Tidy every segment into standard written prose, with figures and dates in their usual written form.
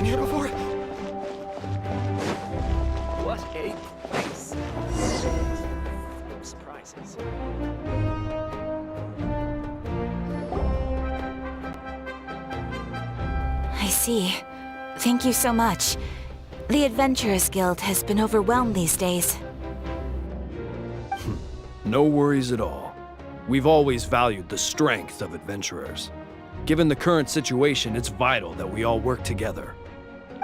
been here before? What a place. Full of surprises. I see. Thank you so much. The Adventurers Guild has been overwhelmed these days. No worries at all. We've always valued the strength of adventurers. Given the current situation, it's vital that we all work together.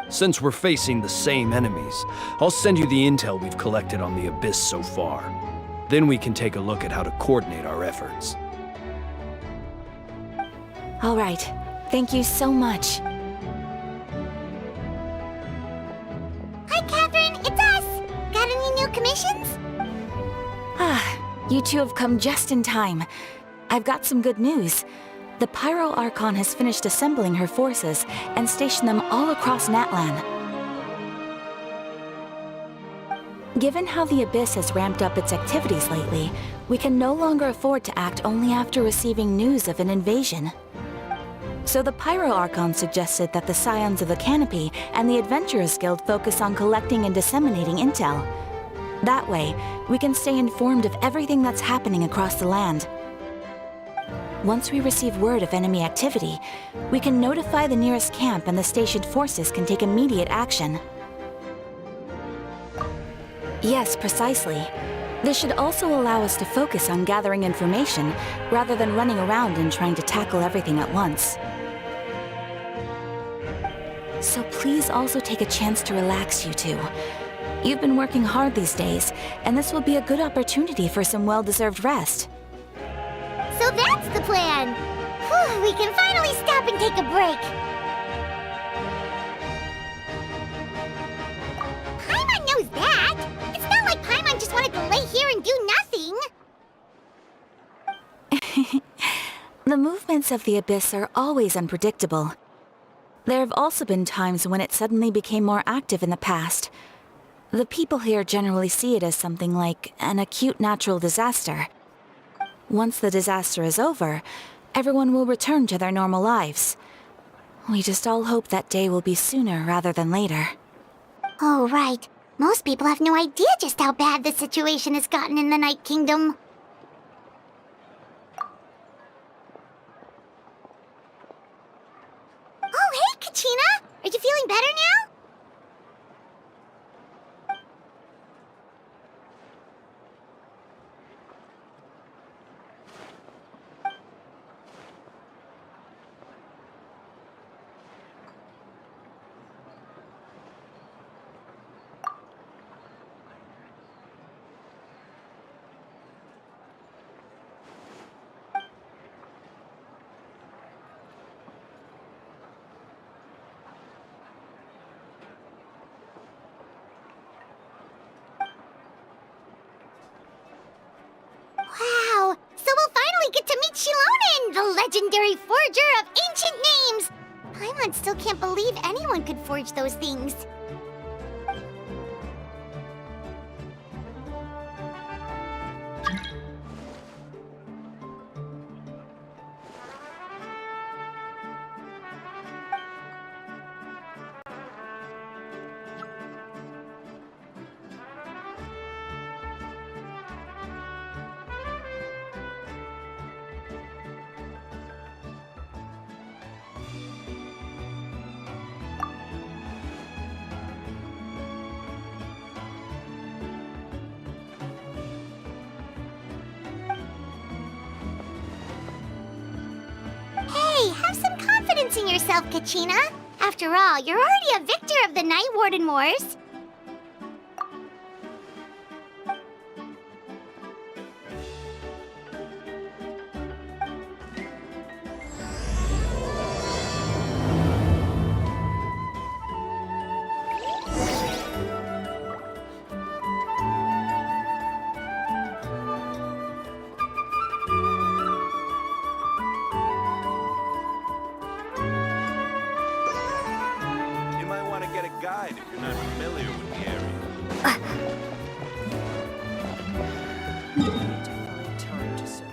Since we're facing the same enemies, I'll send you the intel we've collected on the Abyss so far. Then we can take a look at how to coordinate our efforts. All right. Thank you so much. Hi, Catherine. It's us. Got any new commissions? You two have come just in time. I've got some good news. The Pyro Archon has finished assembling her forces and stationed them all across Natlan. Given how the Abyss has ramped up its activities lately, we can no longer afford to act only after receiving news of an invasion. So the Pyro Archon suggested that the Scions of the Canopy and the Adventurers Guild focus on collecting and disseminating intel. That way, we can stay informed of everything that's happening across the land. Once we receive word of enemy activity, we can notify the nearest camp and the stationed forces can take immediate action. Yes, precisely. This should also allow us to focus on gathering information rather than running around and trying to tackle everything at once. So please also take a chance to relax, you two. You've been working hard these days, and this will be a good opportunity for some well-deserved rest. So that's the plan. Whew, we can finally stop and take a break. Paimon knows that. It's not like Paimon just wanted to lay here and do nothing. The movements of the Abyss are always unpredictable. There have also been times when it suddenly became more active in the past. The people here generally see it as something like an acute natural disaster. Once the disaster is over, everyone will return to their normal lives. We just all hope that day will be sooner rather than later. Oh, right. Most people have no idea just how bad the situation has gotten in the Night Kingdom. Oh, hey, Kachina! Are you feeling better now? Wow! So we'll finally get to meet Shilonen, the legendary forger of ancient names! Paimon still can't believe anyone could forge those things. Hey, have some confidence in yourself, Kachina. After all, you're already a victor of the Night Warden Wars. You might want to get a guide if you're not familiar with the area. Need to find time to set.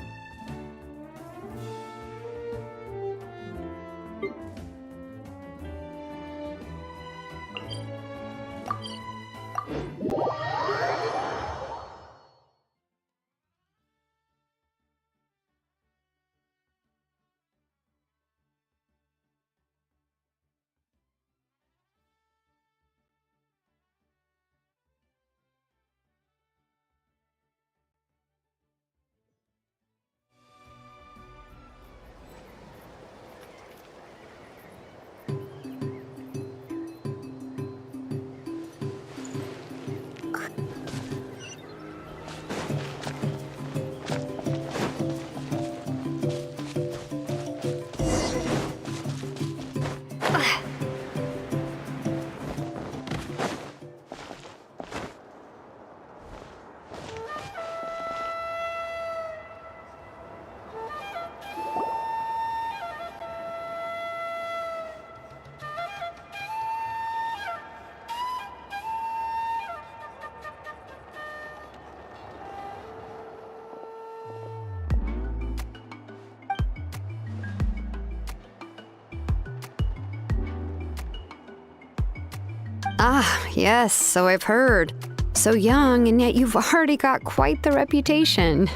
Ah, yes, so I've heard. So young, and yet you've already got quite the reputation.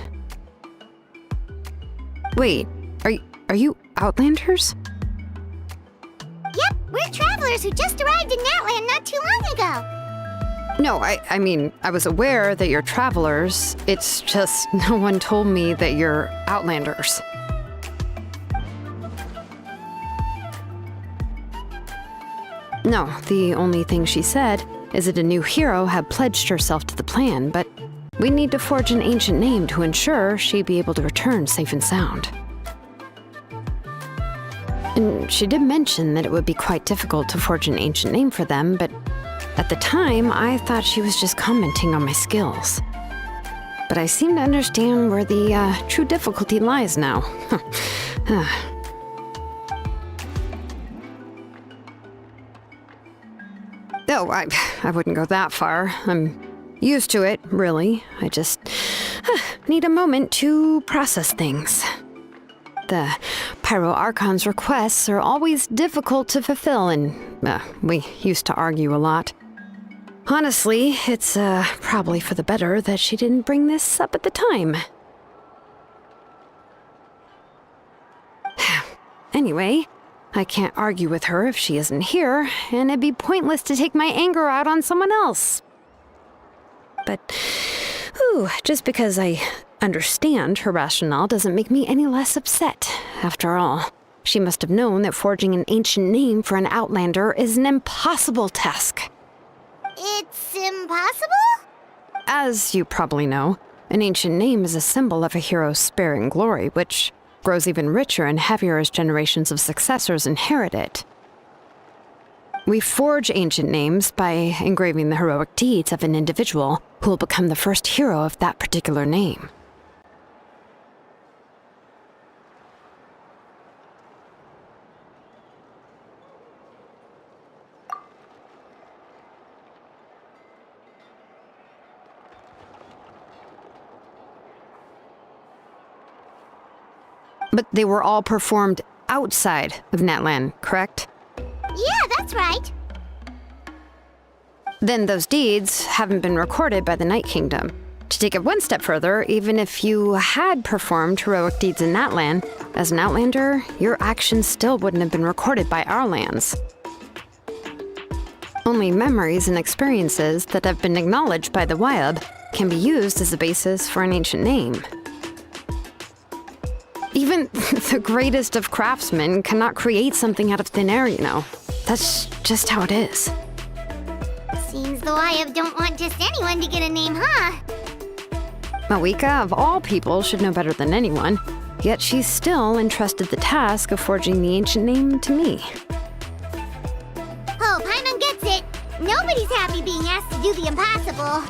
Wait, are you Outlanders? Yep, we're travelers who just arrived in Natlan not too long ago. No, I mean, I was aware that you're travelers. It's just no one told me that you're Outlanders. No, the only thing she said is that a new hero had pledged herself to the plan, but we need to forge an ancient name to ensure she'd be able to return safe and sound. And she did mention that it would be quite difficult to forge an ancient name for them, but at the time, I thought she was just commenting on my skills. But I seem to understand where the true difficulty lies now. Oh, I wouldn't go that far. I'm used to it, really. I just need a moment to process things. The Pyro Archon's requests are always difficult to fulfill, and we used to argue a lot. Honestly, it's probably for the better that she didn't bring this up at the time. Anyway, I can't argue with her if she isn't here, and it'd be pointless to take my anger out on someone else. But, just because I understand her rationale doesn't make me any less upset. After all, she must have known that forging an ancient name for an Outlander is an impossible task. It's impossible? As you probably know, an ancient name is a symbol of a hero's spirit and glory, which grows even richer and heavier as generations of successors inherit it. We forge ancient names by engraving the heroic deeds of an individual who will become the first hero of that particular name. But they were all performed outside of Natlan, correct? Yeah, that's right. Then those deeds haven't been recorded by the Night Kingdom. To take it one step further, even if you had performed heroic deeds in Natlan, as an Outlander, your actions still wouldn't have been recorded by our lands. Only memories and experiences that have been acknowledged by the Wyab can be used as a basis for an ancient name. Even the greatest of craftsmen cannot create something out of thin air, you know. That's just how it is. Seems the Wyab don't want just anyone to get a name, huh? Mawika, of all people, should know better than anyone, yet she's still entrusted the task of forging the ancient name to me. Oh, Paimon gets it. Nobody's happy being asked to do the impossible.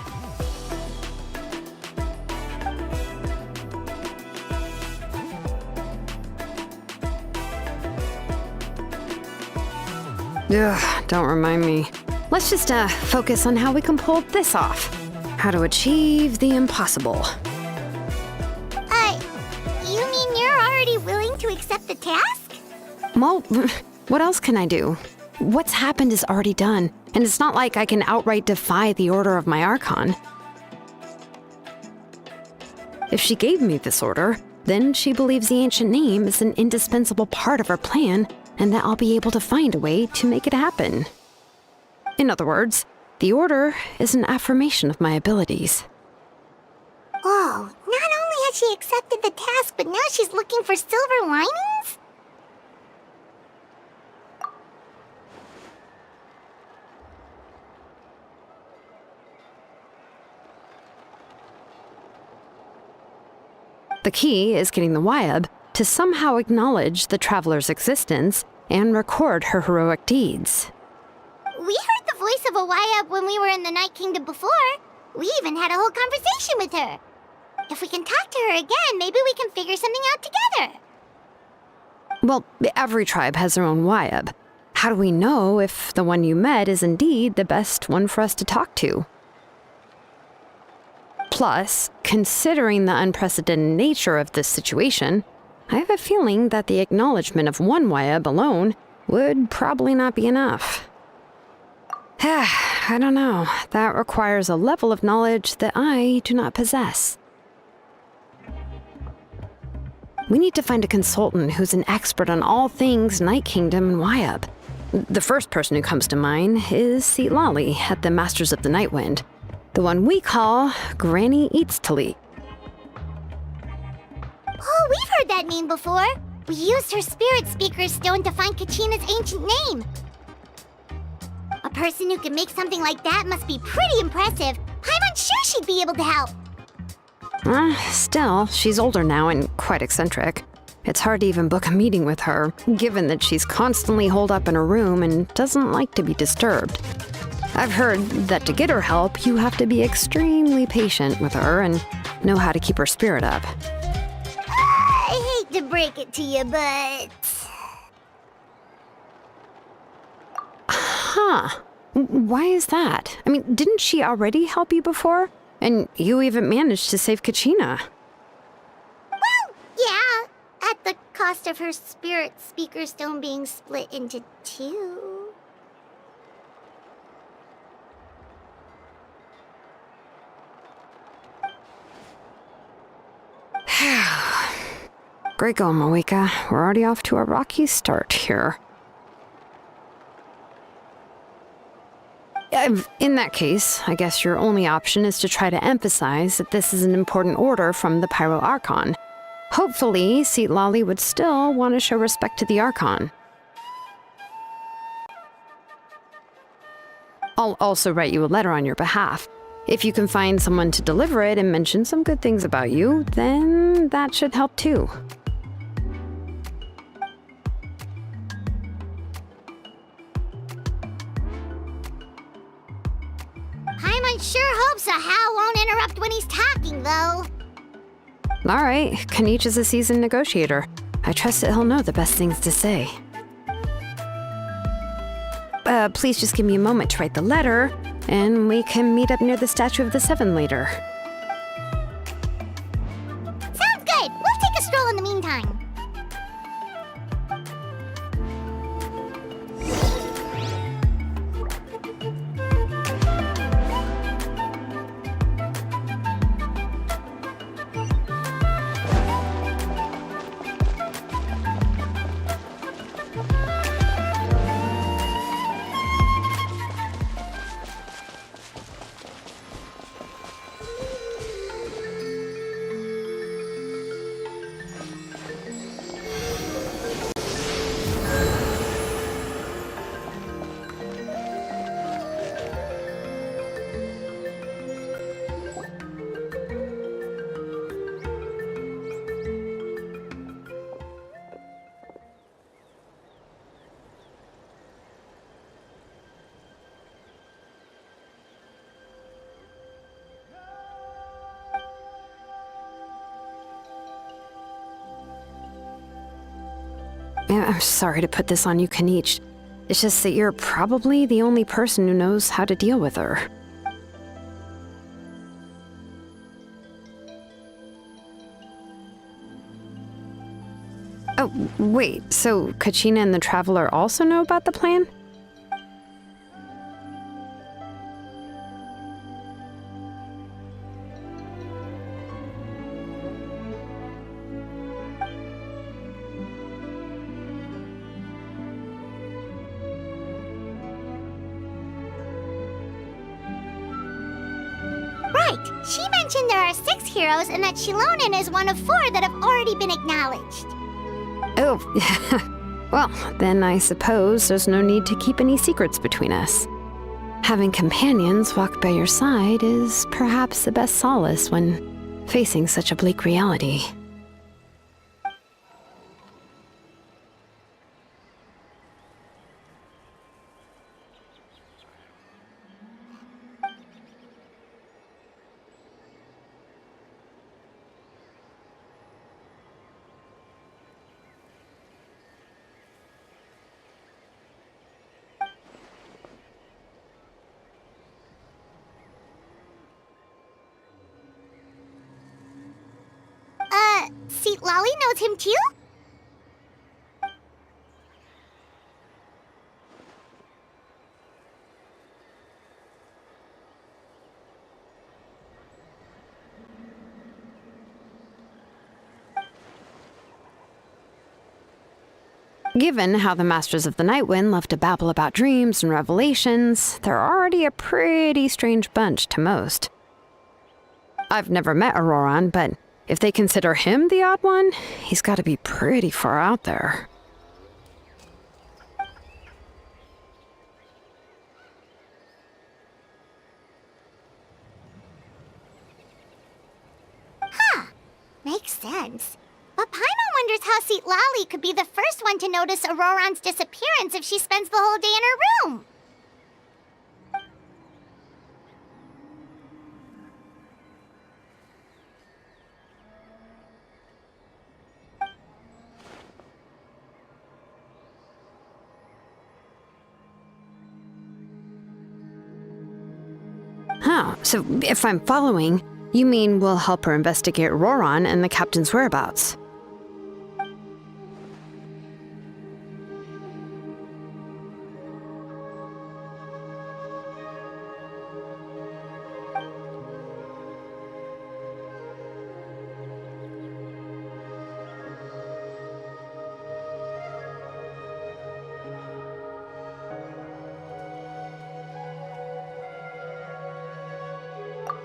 Ugh, don't remind me. Let's just focus on how we can pull this off. How to achieve the impossible. You mean you're already willing to accept the task? Well, what else can I do? What's happened is already done, and it's not like I can outright defy the order of my Archon. If she gave me this order, then she believes the ancient name is an indispensable part of her plan, and that I'll be able to find a way to make it happen. In other words, the order is an affirmation of my abilities. Whoa, not only has she accepted the task, but now she's looking for silver linings? The key is getting the Wyab to somehow acknowledge the traveler's existence and record her heroic deeds. We heard the voice of a Wyab when we were in the Night Kingdom before. We even had a whole conversation with her. If we can talk to her again, maybe we can figure something out together. Well, every tribe has their own Wyab. How do we know if the one you met is indeed the best one for us to talk to? Plus, considering the unprecedented nature of this situation, I have a feeling that the acknowledgement of one Wyab alone would probably not be enough. I don't know. That requires a level of knowledge that I do not possess. We need to find a consultant who's an expert on all things Night Kingdom and Wyup. The first person who comes to mind is Lali at the Masters of the Nightwind, the one we call Granny Eats Tali. Oh, we've heard that name before. We used her spirit speaker stone to find Kachina's ancient name. A person who can make something like that must be pretty impressive. I'm unsure she'd be able to help. Still, she's older now and quite eccentric. It's hard to even book a meeting with her, given that she's constantly holed up in her room and doesn't like to be disturbed. I've heard that to get her help, you have to be extremely patient with her and know how to keep her spirit up. I hate to break it to you, but... Huh. Why is that? I mean, didn't she already help you before? And you even managed to save Kachina. Well, yeah. At the cost of her spirit speaker stone being split into two. Great going, Moeka. We're already off to a rocky start here. In that case, I guess your only option is to try to emphasize that this is an important order from the Pyro Archon. Hopefully, Lali would still want to show respect to the Archon. I'll also write you a letter on your behalf. If you can find someone to deliver it and mention some good things about you, then that should help too. Paimon sure hopes a Hal won't interrupt when he's talking, though. All right, Kanich is a seasoned negotiator. I trust that he'll know the best things to say. Please just give me a moment to write the letter, and we can meet up near the Statue of the Seven later. Sounds good. We'll take a stroll in the meantime. I'm sorry to put this on you, Kanich. It's just that you're probably the only person who knows how to deal with her. Oh, wait, so Kachina and the Traveler also know about the plan? Right. She mentioned there are 6 heroes and that Shilonen is one of 4 that have already been acknowledged. Oh, well, then I suppose there's no need to keep any secrets between us. Having companions walk by your side is perhaps the best solace when facing such a bleak reality. See, Lali knows him too? Given how the Masters of the Nightwind love to babble about dreams and revelations, they're already a pretty strange bunch to most. I've never met Auroran, but if they consider him the odd one, he's got to be pretty far out there. Makes sense. But Paimon wonders how Seat Lally could be the first one to notice Auroran's disappearance if she spends the whole day in her room. Huh, so if I'm following, you mean we'll help her investigate Auroran and the captain's whereabouts?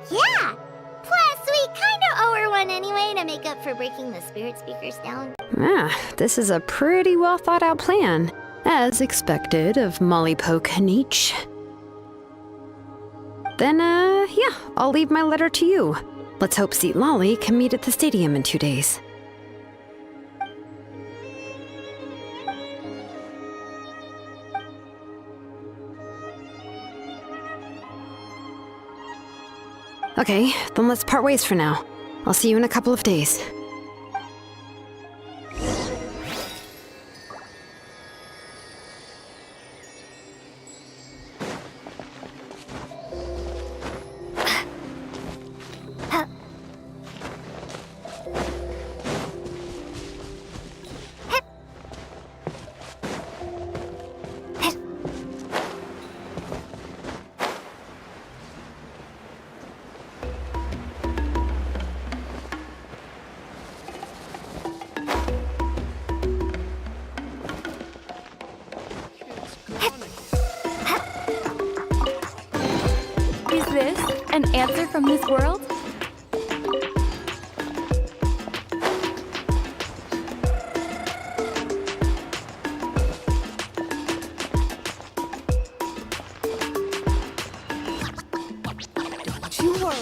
Yeah! Plus, we kinda owe her one anyway to make up for breaking the spirit speakers down. This is a pretty well thought out plan, as expected of Molly Poke Nietzsche. Then, yeah, I'll leave my letter to you. Let's hope Seat Lally can meet at the stadium in 2 days. Okay, then let's part ways for now. I'll see you in a couple of days. Is this an answer from this world? Don't you worry.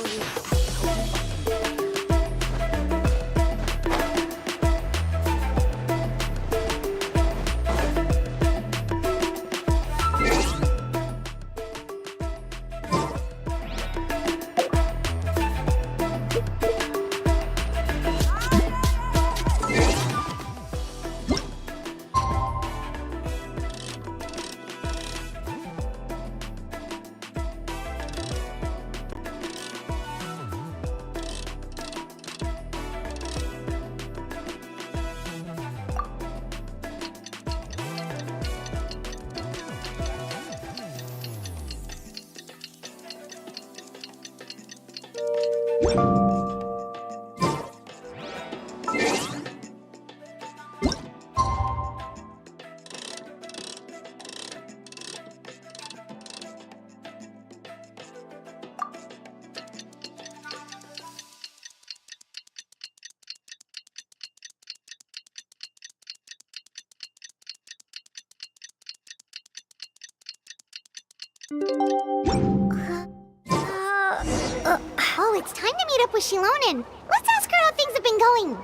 Oh, it's time to meet up with Shilonen. Let's ask her how things have been going.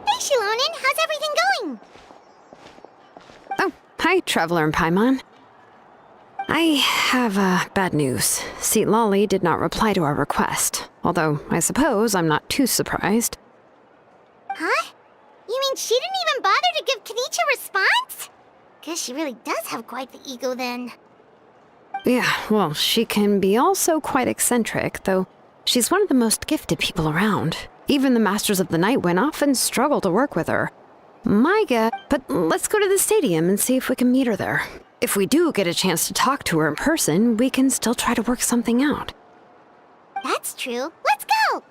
Hey, Shilonen, how's everything going? Oh, hi, Traveler and Paimon. I have, bad news. Seat Lally did not reply to our request, although I suppose I'm not too surprised. Huh? You mean she didn't even bother to give Kenichi a response? Guess she really does have quite the ego then. Yeah, well, she can be also quite eccentric, though she's one of the most gifted people around. Even the Masters of the Nightwind often struggle to work with her. My guess, but let's go to the stadium and see if we can meet her there. If we do get a chance to talk to her in person, we can still try to work something out. That's true. Let's go!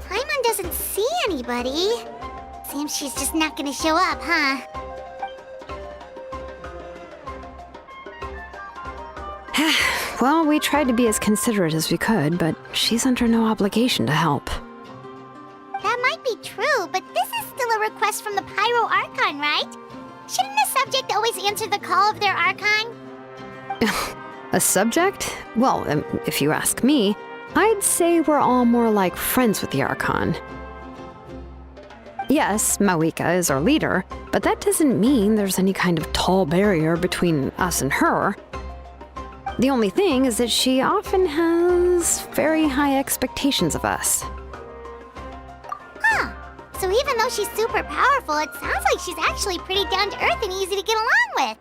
Paimon doesn't see anybody. Seems she's just not gonna show up, huh? Well, we tried to be as considerate as we could, but she's under no obligation to help. That might be true, but this is still a request from the Pyro Archon, right? Shouldn't the subject always answer the call of their Archon? A subject? Well, if you ask me, I'd say we're all more like friends with the Archon. Yes, Mawika is our leader, but that doesn't mean there's any kind of tall barrier between us and her. The only thing is that she often has very high expectations of us. Huh. So even though she's super powerful, it sounds like she's actually pretty down to earth and easy to get along with.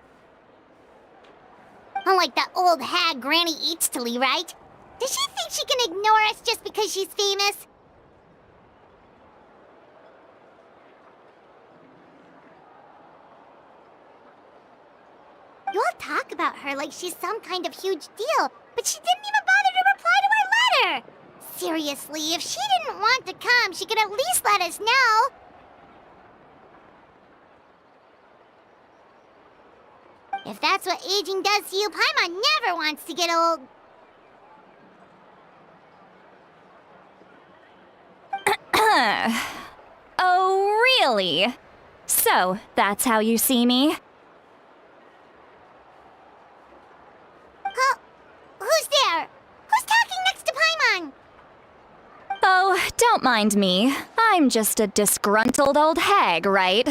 Unlike that old hag Granny Eatstily, right? Does she think she can ignore us just because she's famous? You all talk about her like she's some kind of huge deal, but she didn't even bother to reply to our letter! Seriously, if she didn't want to come, she could at least let us know! If that's what aging does to you, Paimon never wants to get old. Oh, really? So, that's how you see me? Who's there? Who's talking next to Paimon? Oh, don't mind me. I'm just a disgruntled old hag, right?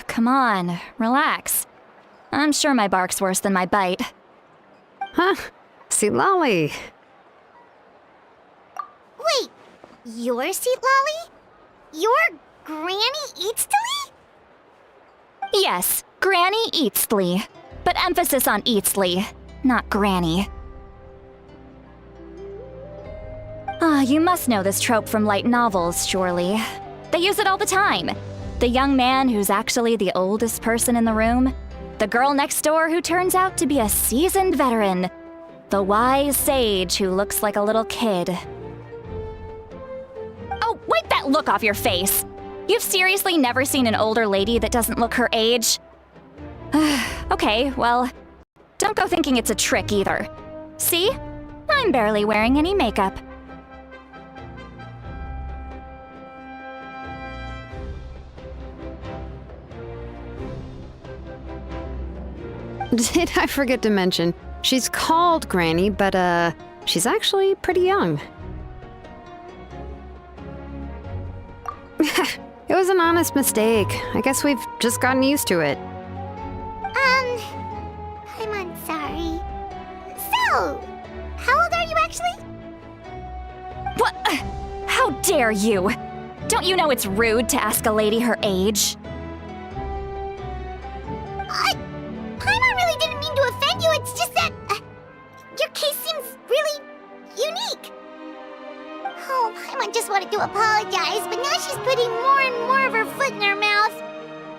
Come on, relax. I'm sure my bark's worse than my bite. Huh? See, Lolly. Wait, you're Seat Lolly? You're Granny Eatstily? Yes, Granny Eatsley. But emphasis on Eatsley, not Granny. You must know this trope from light novels, surely. They use it all the time. The young man who's actually the oldest person in the room. The girl next door who turns out to be a seasoned veteran. The wise sage who looks like a little kid. Oh, wipe that look off your face! You've seriously never seen an older lady that doesn't look her age? Okay, well, don't go thinking it's a trick either. See? I'm barely wearing any makeup. Did I forget to mention, she's called Granny, but she's actually pretty young. It was an honest mistake. I guess we've just gotten used to it. I'm sorry. So, how old are you actually? What? How dare you? Don't you know it's rude to ask a lady her age? Paimon really didn't mean to offend you, it's just that your case seems really unique. Oh, Paimon just wanted to apologize, but now she's putting more and more of her foot in her mouth.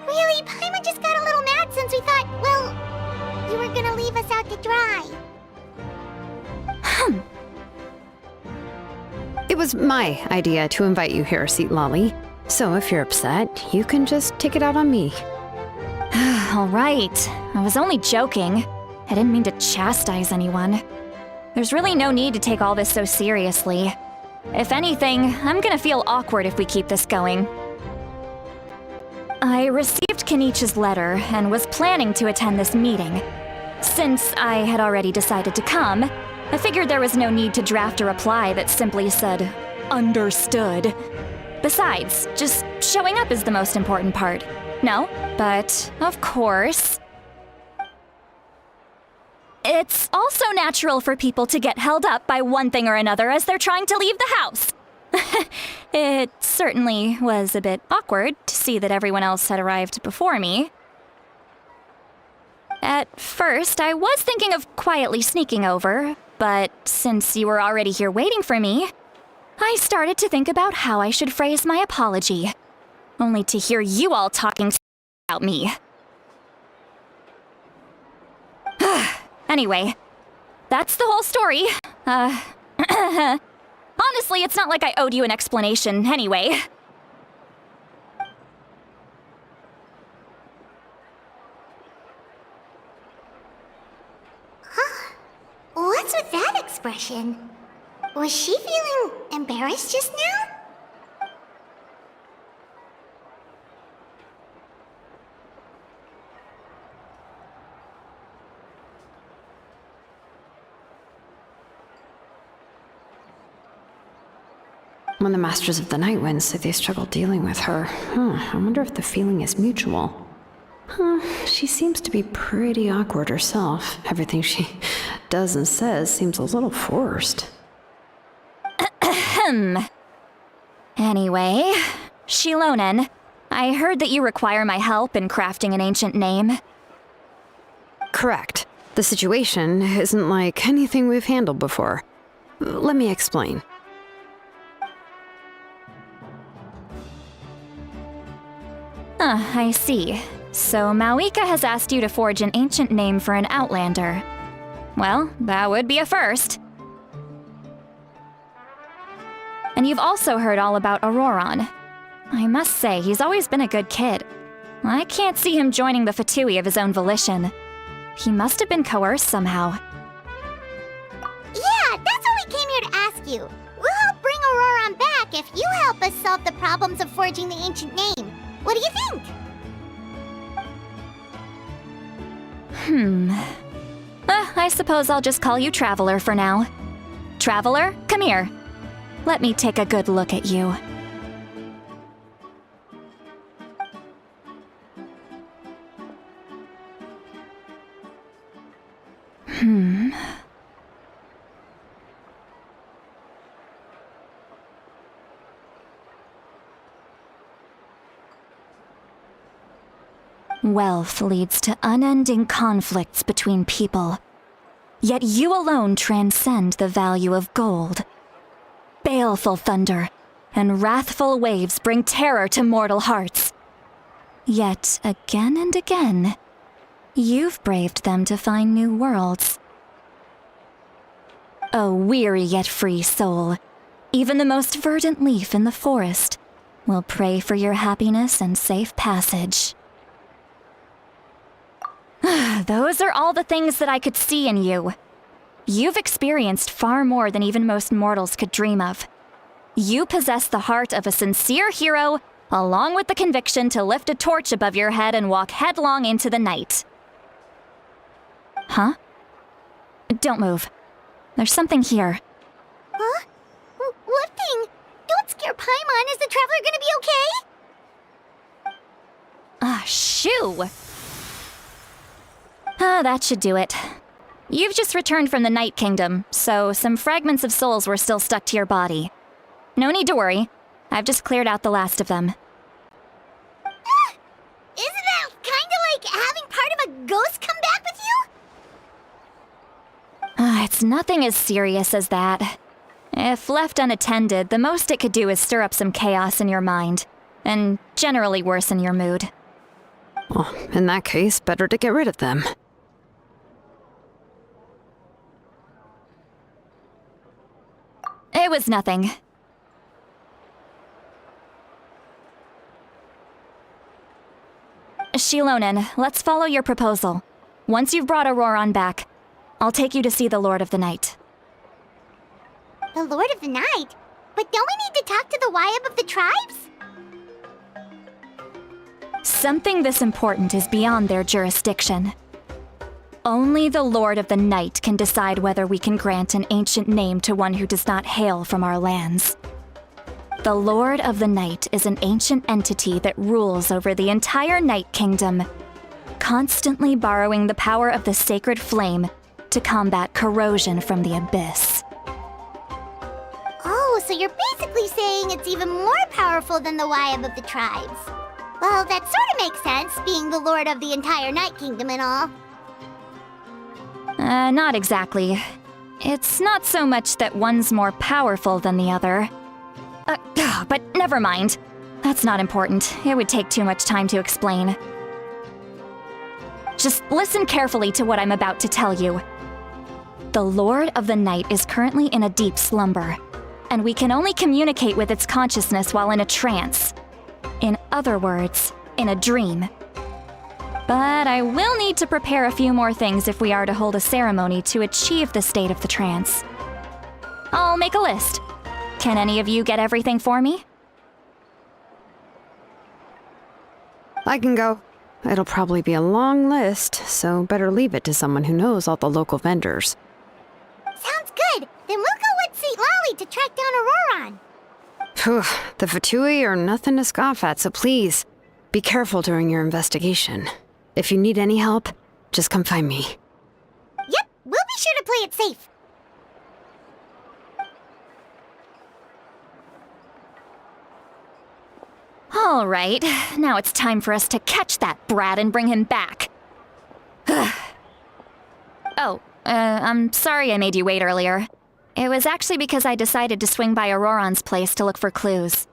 Really, Paimon just got a little mad since we thought, well, you were gonna leave us out to dry. It was my idea to invite you here, Seat Lolly. So if you're upset, you can just take it out on me. All right. I was only joking. I didn't mean to chastise anyone. There's really no need to take all this so seriously. If anything, I'm gonna feel awkward if we keep this going. I received Kenichi's letter and was planning to attend this meeting. Since I had already decided to come, I figured there was no need to draft a reply that simply said, understood. Besides, just showing up is the most important part. No, but of course. It's also natural for people to get held up by one thing or another as they're trying to leave the house. It certainly was a bit awkward to see that everyone else had arrived before me. At first, I was thinking of quietly sneaking over, but since you were already here waiting for me, I started to think about how I should phrase my apology, only to hear you all talking about me. Anyway, that's the whole story. Honestly, it's not like I owed you an explanation anyway. What's with that expression? Was she feeling embarrassed just now? When the Masters of the Night Wind say they struggle dealing with her, I wonder if the feeling is mutual. She seems to be pretty awkward herself. Everything she does and says seems a little forced. Anyway, Shilonen, I heard that you require my help in crafting an ancient name. Correct. The situation isn't like anything we've handled before. Let me explain. I see. So Mawika has asked you to forge an ancient name for an Outlander. Well, that would be a first. And you've also heard all about Auroron. I must say, he's always been a good kid. I can't see him joining the Fatui of his own volition. He must have been coerced somehow. Yeah, that's what we came here to ask you. We'll help bring Auroron back if you help us solve the problems of forging the ancient name. What do you think? I suppose I'll just call you Traveler for now. Traveler, come here. Let me take a good look at you. Wealth leads to unending conflicts between people. Yet you alone transcend the value of gold. Baleful thunder and wrathful waves bring terror to mortal hearts. Yet again and again, you've braved them to find new worlds. O weary yet free soul, even the most verdant leaf in the forest will pray for your happiness and safe passage. Those are all the things that I could see in you. You've experienced far more than even most mortals could dream of. You possess the heart of a sincere hero, along with the conviction to lift a torch above your head and walk headlong into the night. Huh? Don't move. There's something here. Huh? What thing? Don't scare Paimon. Is the Traveler gonna be okay? Shoo! That should do it. You've just returned from the Night Kingdom, so some fragments of souls were still stuck to your body. No need to worry. I've just cleared out the last of them. Isn't that kinda like having part of a ghost come back with you? It's nothing as serious as that. If left unattended, the most it could do is stir up some chaos in your mind, and generally worsen your mood. Well, in that case, better to get rid of them. It was nothing. Shilonen, let's follow your proposal. Once you've brought Auroron back, I'll take you to see the Lord of the Night. The Lord of the Night? But don't we need to talk to the Wyab of the tribes? Something this important is beyond their jurisdiction. Only the Lord of the Night can decide whether we can grant an ancient name to one who does not hail from our lands. The Lord of the Night is an ancient entity that rules over the entire Night Kingdom, constantly borrowing the power of the sacred flame to combat corrosion from the abyss. Oh, so you're basically saying it's even more powerful than the Wyab of the tribes. Well, that sort of makes sense, being the lord of the entire Night Kingdom and all. Not exactly. It's not so much that one's more powerful than the other. But never mind. That's not important. It would take too much time to explain. Just listen carefully to what I'm about to tell you. The Lord of the Night is currently in a deep slumber, and we can only communicate with its consciousness while in a trance. In other words, in a dream. But I will need to prepare a few more things if we are to hold a ceremony to achieve the state of the trance. I'll make a list. Can any of you get everything for me? I can go. It'll probably be a long list, so better leave it to someone who knows all the local vendors. Sounds good. Then we'll go with St. Lolly to track down Auroron. Phew, the Fatui are nothing to scoff at, so please, be careful during your investigation. If you need any help, just come find me. Yep, we'll be sure to play it safe. All right, now it's time for us to catch that brat and bring him back. I'm sorry I made you wait earlier. It was actually because I decided to swing by Auroron's place to look for clues.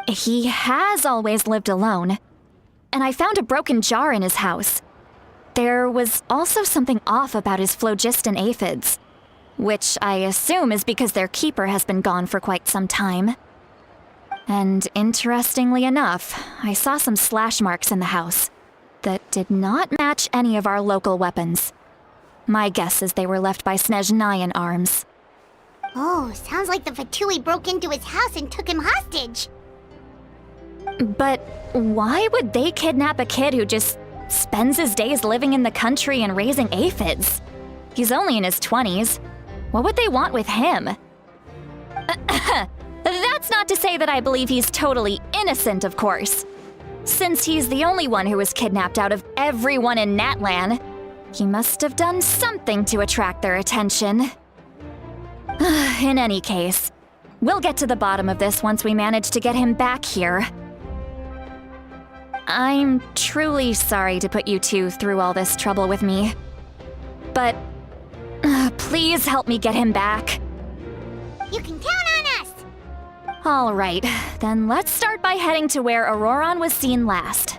He has always lived alone, and I found a broken jar in his house. There was also something off about his phlogiston aphids, which I assume is because their keeper has been gone for quite some time. And interestingly enough, I saw some slash marks in the house that did not match any of our local weapons. My guess is they were left by Snezhnayan arms. Oh, sounds like the Fatui broke into his house and took him hostage. But why would they kidnap a kid who just spends his days living in the country and raising aphids? He's only in his 20s. What would they want with him? That's not to say that I believe he's totally innocent, of course. Since he's the only one who was kidnapped out of everyone in Natlan, he must have done something to attract their attention. In any case, we'll get to the bottom of this once we manage to get him back here. I'm truly sorry to put you two through all this trouble with me. But please help me get him back. You can count on us! All right, then let's start by heading to where Auroron was seen last.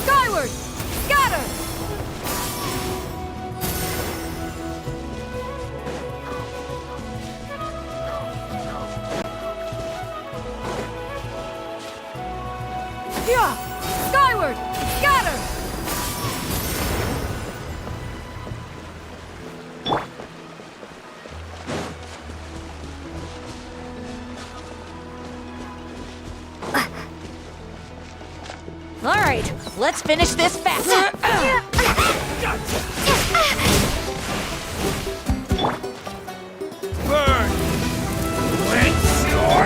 Skyward! Scatter! Yeah! Skyward! Scatter! All right, let's finish this fast. Burn! When's your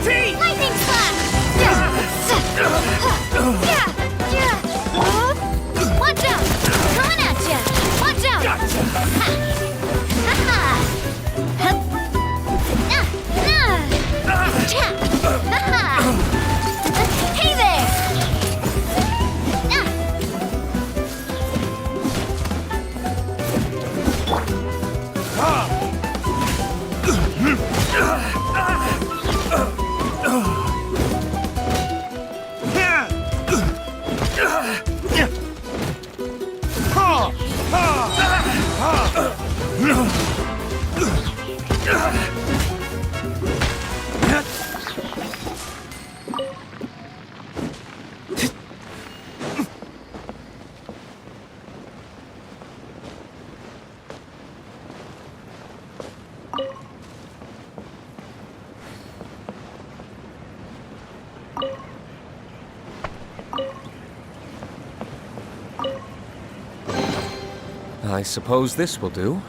teeth? Lightning slash! Watch out! Coming at ya! Watch out! I suppose this will do.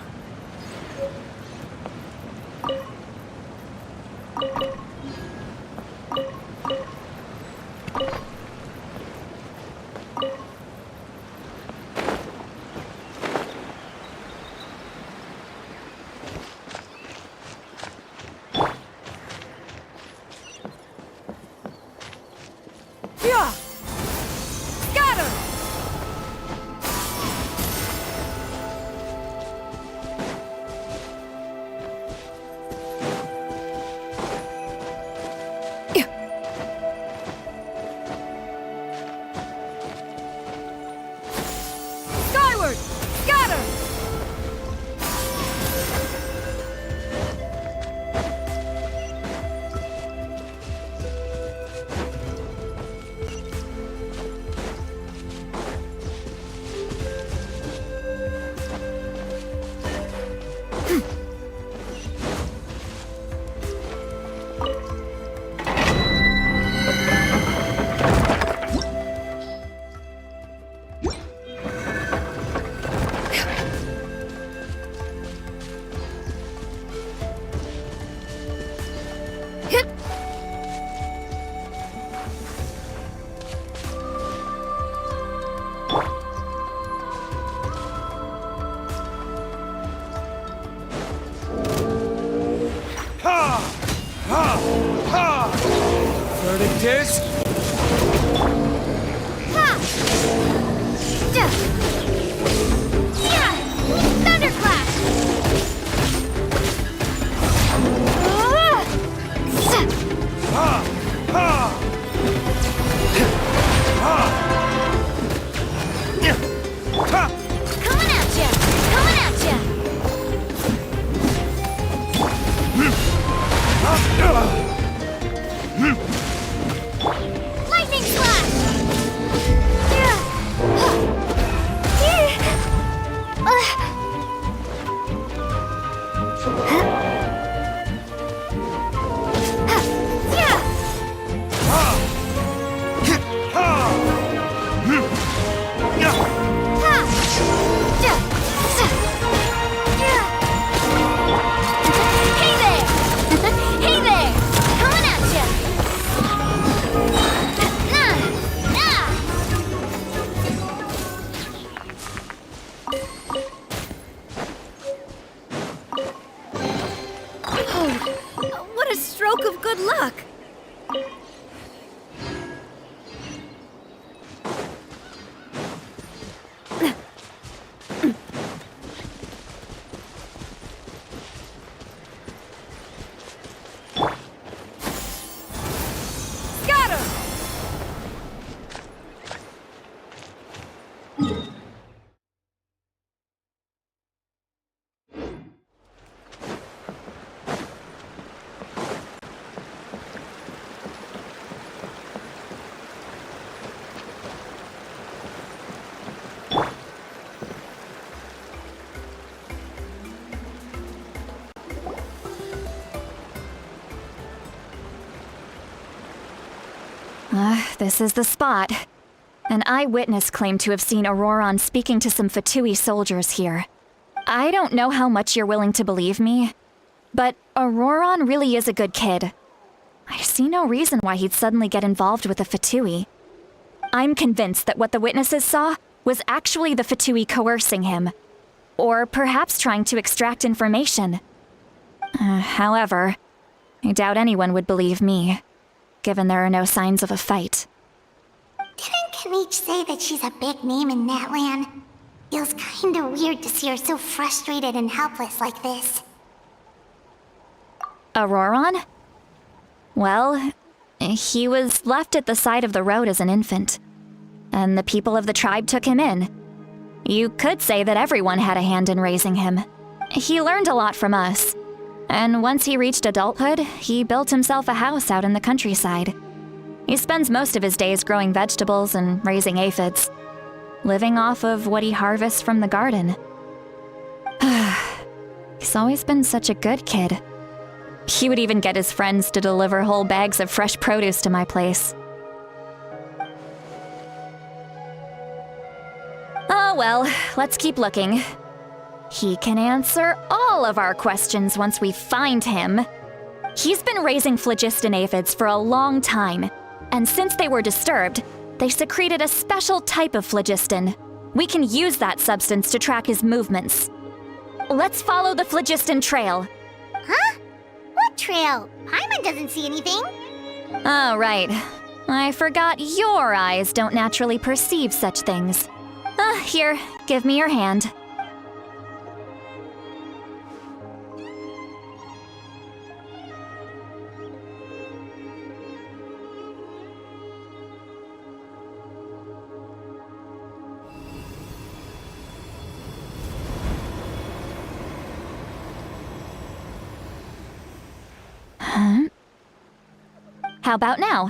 Verdict is... Thunderclap! Coming at ya! Coming at ya! Lightning slash! Hey there! Hey there! Coming at ya! Oh, what a stroke of good luck! Got him! This is the spot. An eyewitness claimed to have seen Auroron speaking to some Fatui soldiers here. I don't know how much you're willing to believe me, but Auroron really is a good kid. I see no reason why he'd suddenly get involved with the Fatui. I'm convinced that what the witnesses saw was actually the Fatui coercing him, or perhaps trying to extract information. However, I doubt anyone would believe me, given there are no signs of a fight. Didn't Kanich say that she's a big name in Natlan? Feels kinda weird to see her so frustrated and helpless like this. Auroron? Well, he was left at the side of the road as an infant, and the people of the tribe took him in. You could say that everyone had a hand in raising him. He learned a lot from us. And once he reached adulthood, he built himself a house out in the countryside. He spends most of his days growing vegetables and raising aphids, living off of what he harvests from the garden. He's always been such a good kid. He would even get his friends to deliver whole bags of fresh produce to my place. Oh well, let's keep looking. He can answer all of our questions once we find him. He's been raising phlogiston aphids for a long time, and since they were disturbed, they secreted a special type of phlogiston. We can use that substance to track his movements. Let's follow the phlogiston trail. Huh? What trail? Paimon doesn't see anything. Oh, right. I forgot your eyes don't naturally perceive such things. Here, give me your hand. How about now?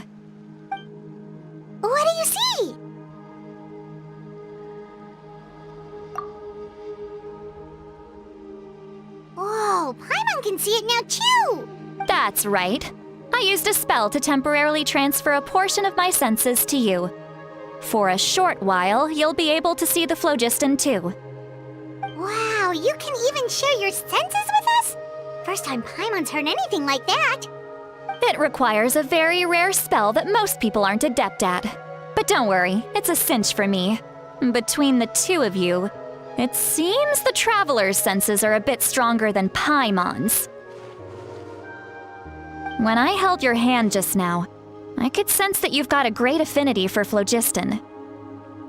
What do you see? Whoa, Paimon can see it now too! That's right. I used a spell to temporarily transfer a portion of my senses to you. For a short while, you'll be able to see the phlogiston too. Wow, you can even share your senses with us? First time Paimon's heard anything like that. It requires a very rare spell that most people aren't adept at. But don't worry, it's a cinch for me. Between the two of you, it seems the Traveler's senses are a bit stronger than Paimon's. When I held your hand just now, I could sense that you've got a great affinity for phlogiston.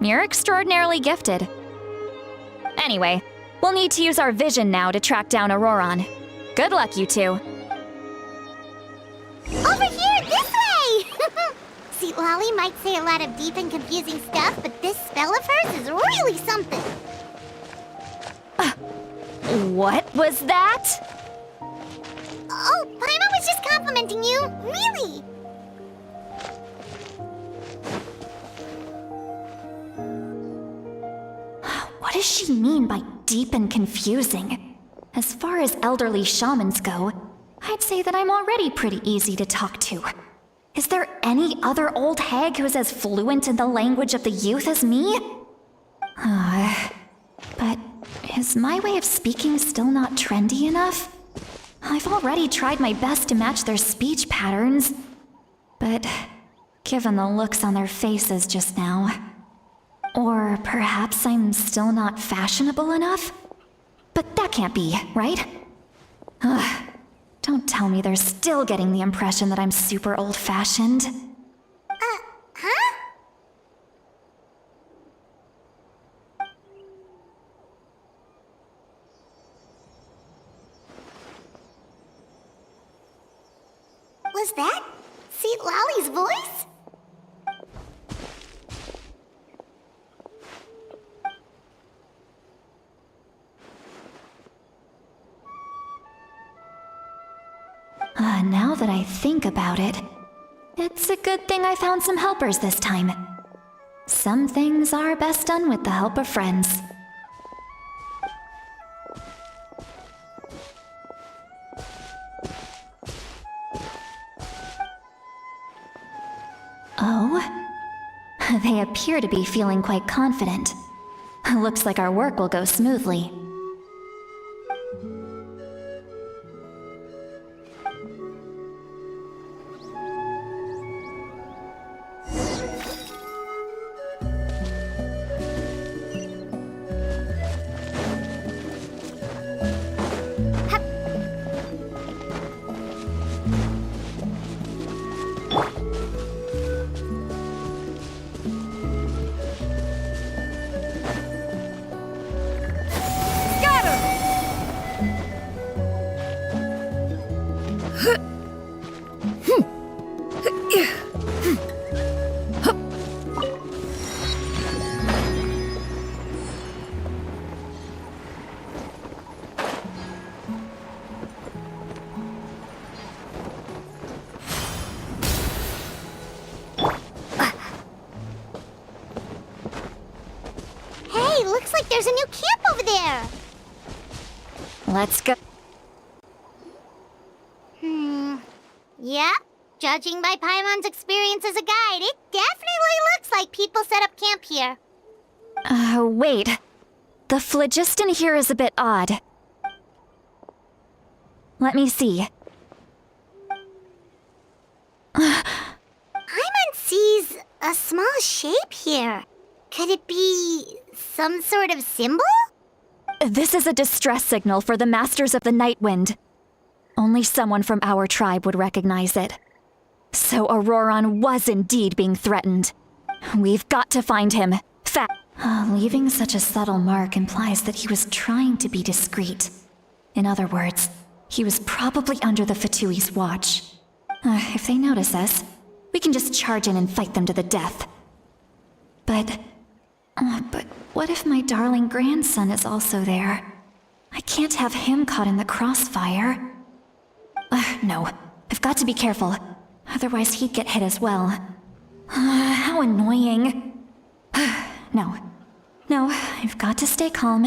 You're extraordinarily gifted. Anyway, we'll need to use our vision now to track down Auroron. Good luck, you two. Over here, this way! See, Lolly might say a lot of deep and confusing stuff, but this spell of hers is really something. What was that? Oh, Paimon was just complimenting you, really. What does she mean by deep and confusing? As far as elderly shamans go, I'd say that I'm already pretty easy to talk to. Is there any other old hag who's as fluent in the language of the youth as me? But is my way of speaking still not trendy enough? I've already tried my best to match their speech patterns. But given the looks on their faces just now... Or perhaps I'm still not fashionable enough? But that can't be, right? Don't tell me they're still getting the impression that I'm super old-fashioned. Huh? Was that Seat Lolly's voice? Now that I think about it, it's a good thing I found some helpers this time. Some things are best done with the help of friends. Oh? They appear to be feeling quite confident. Looks like our work will go smoothly. there's a new camp over there! Let's go. Yep. Judging by Paimon's experience as a guide, it definitely looks like people set up camp here. Wait. The phlogiston here is a bit odd. Let me see. Paimon sees a small shape here. Could it be some sort of symbol? This is a distress signal for the Masters of the Night Wind. Only someone from our tribe would recognize it. So Auroron was indeed being threatened. We've got to find him. Leaving such a subtle mark implies that he was trying to be discreet. In other words, he was probably under the Fatui's watch. If they notice us, we can just charge in and fight them to the death. But what if my darling grandson is also there? I can't have him caught in the crossfire. No, I've got to be careful. Otherwise he'd get hit as well. How annoying. No, I've got to stay calm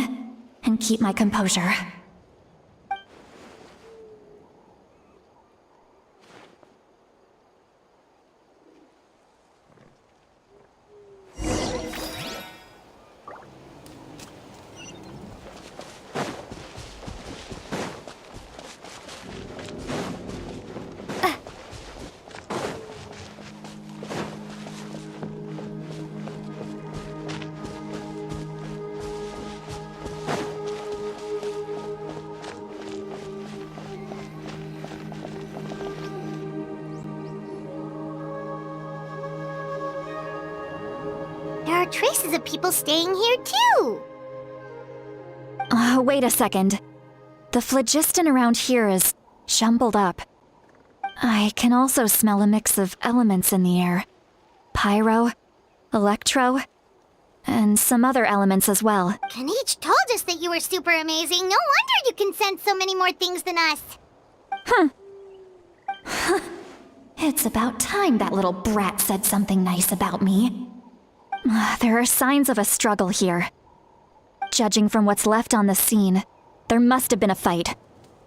and keep my composure. There are traces of people staying here too. Wait a second. The phlogiston around here is jumbled up. I can also smell a mix of elements in the air. Pyro, electro, and some other elements as well. Kanich told us that you were super amazing. No wonder you can sense so many more things than us. It's about time that little brat said something nice about me. There are signs of a struggle here. Judging from what's left on the scene, there must have been a fight.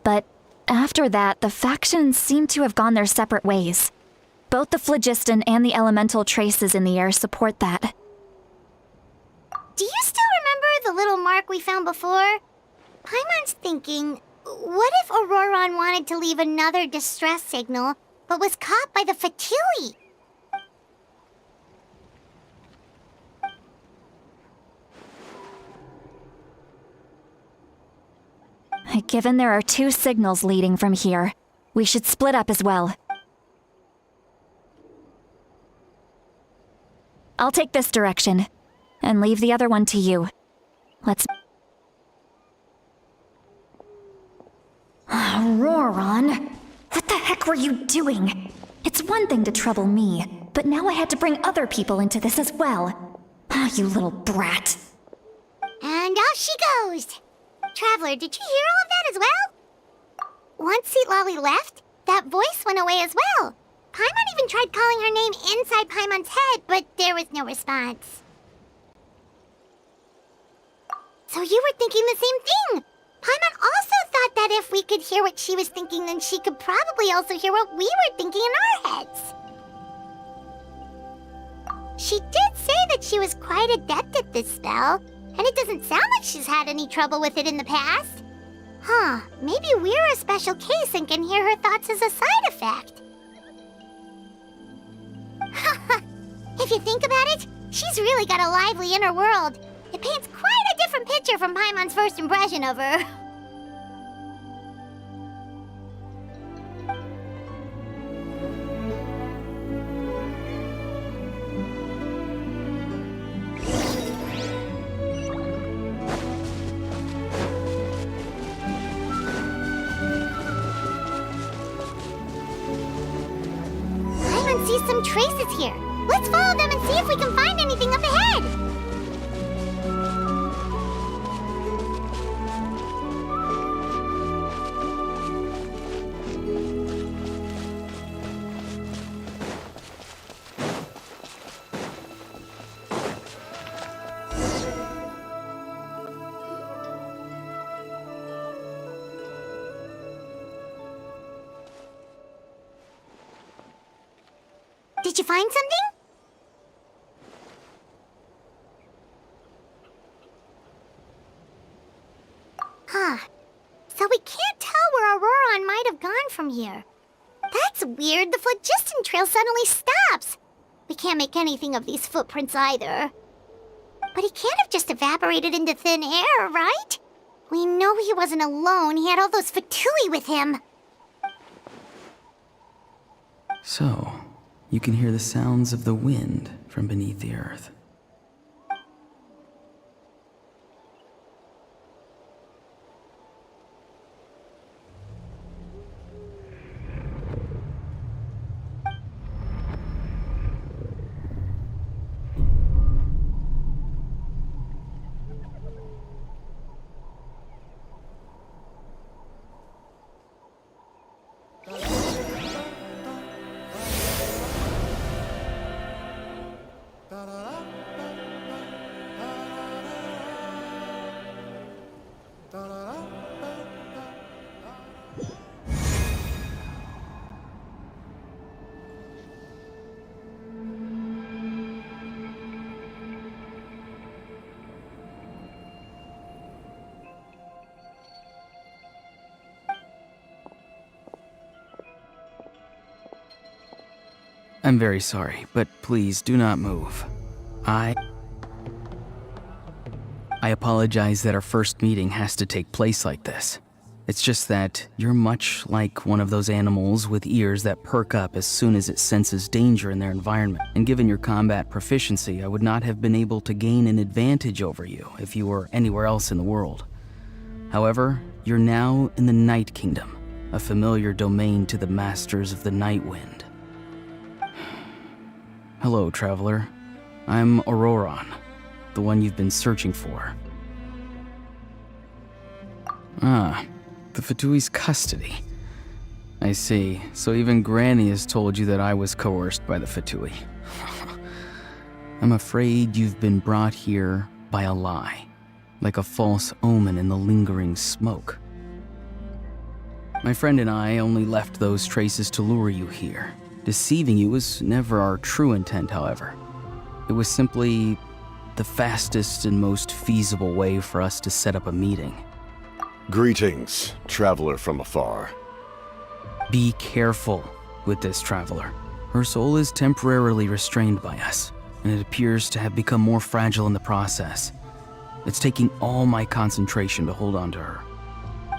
But after that, the factions seem to have gone their separate ways. Both the phlogiston and the elemental traces in the air support that. Do you still remember the little mark we found before? Paimon's thinking, what if Auroron wanted to leave another distress signal, but was caught by the Fatui? Given there are two signals leading from here, we should split up as well. I'll take this direction, and leave the other one to you. Let's... Auroron! What the heck were you doing? It's one thing to trouble me, but now I had to bring other people into this as well. You little brat. And off she goes! Traveler, did you hear all of that as well? Once Seatlolly left, that voice went away as well. Paimon even tried calling her name inside Paimon's head, but there was no response. So you were thinking the same thing! Paimon also thought that if we could hear what she was thinking, then she could probably also hear what we were thinking in our heads. She did say that she was quite adept at this spell, and it doesn't sound like she's had any trouble with it in the past. Maybe we're a special case and can hear her thoughts as a side effect. If you think about it, she's really got a lively inner world. It paints quite a different picture from Paimon's first impression of her. Paimon sees some traces here. Let's follow them and see if we can find anything up ahead. Did you find something? Huh. So we can't tell where Auroron might have gone from here. That's weird. The phlogiston trail suddenly stops. We can't make anything of these footprints either. But he can't have just evaporated into thin air, right? We know he wasn't alone. He had all those Fatui with him. So, you can hear the sounds of the wind from beneath the earth. I'm very sorry, but please do not move. I apologize that our first meeting has to take place like this. It's just that you're much like one of those animals with ears that perk up as soon as it senses danger in their environment. And given your combat proficiency, I would not have been able to gain an advantage over you if you were anywhere else in the world. However, you're now in the Night Kingdom, a familiar domain to the masters of the Night Wind. Hello, traveler. I'm Auroron, the one you've been searching for. Ah, the Fatui's custody. I see. So even Granny has told you that I was coerced by the Fatui. I'm afraid you've been brought here by a lie, like a false omen in the lingering smoke. My friend and I only left those traces to lure you here. Deceiving you was never our true intent, however. It was simply the fastest and most feasible way for us to set up a meeting. Greetings, traveler from afar. Be careful with this traveler. Her soul is temporarily restrained by us, and it appears to have become more fragile in the process. It's taking all my concentration to hold on to her.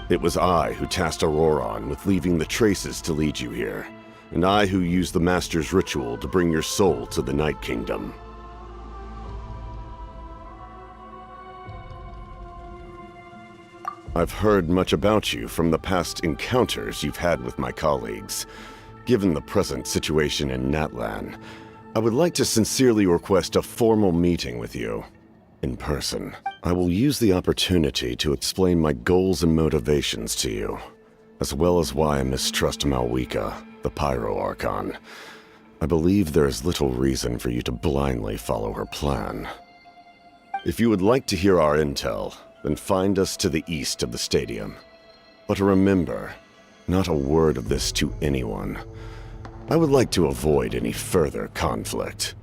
It was I who tasked Auroron with leaving the traces to lead you here, and I who used the Master's ritual to bring your soul to the Night Kingdom. I've heard much about you from the past encounters you've had with my colleagues. Given the present situation in Natlan, I would like to sincerely request a formal meeting with you. In person. I will use the opportunity to explain my goals and motivations to you, as well as why I mistrust Malwika, the Pyro Archon. I believe there is little reason for you to blindly follow her plan. If you would like to hear our intel, then find us to the east of the stadium. But remember, not a word of this to anyone. I would like to avoid any further conflict.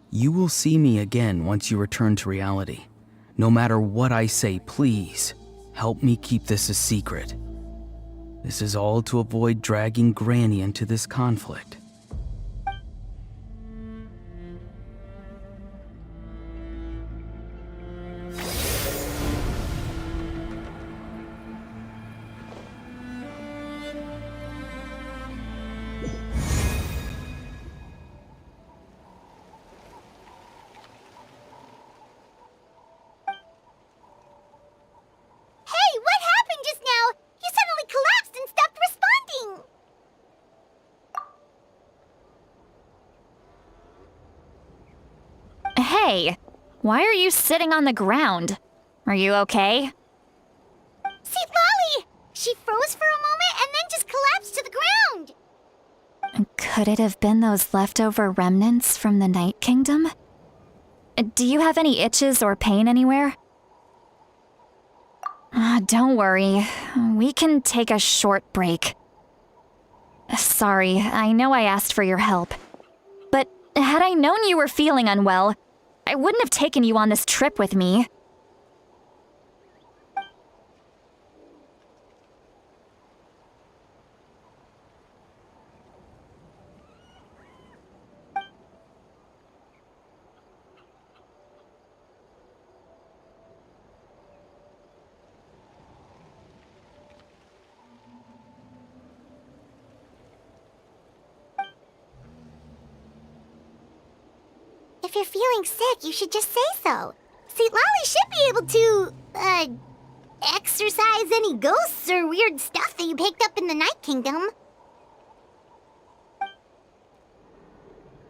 You will see me again once you return to reality. No matter what I say, please, help me keep this a secret. This is all to avoid dragging Granny into this conflict. Hey, why are you sitting on the ground? Are you okay? See, Lolly! She froze for a moment and then just collapsed to the ground! Could it have been those leftover remnants from the Night Kingdom? Do you have any itches or pain anywhere? Don't worry, we can take a short break. Sorry, I know I asked for your help. But had I known you were feeling unwell, I wouldn't have taken you on this trip with me. If you're feeling sick, you should just say so. See, Lolly should be able to, exorcise any ghosts or weird stuff that you picked up in the Night Kingdom.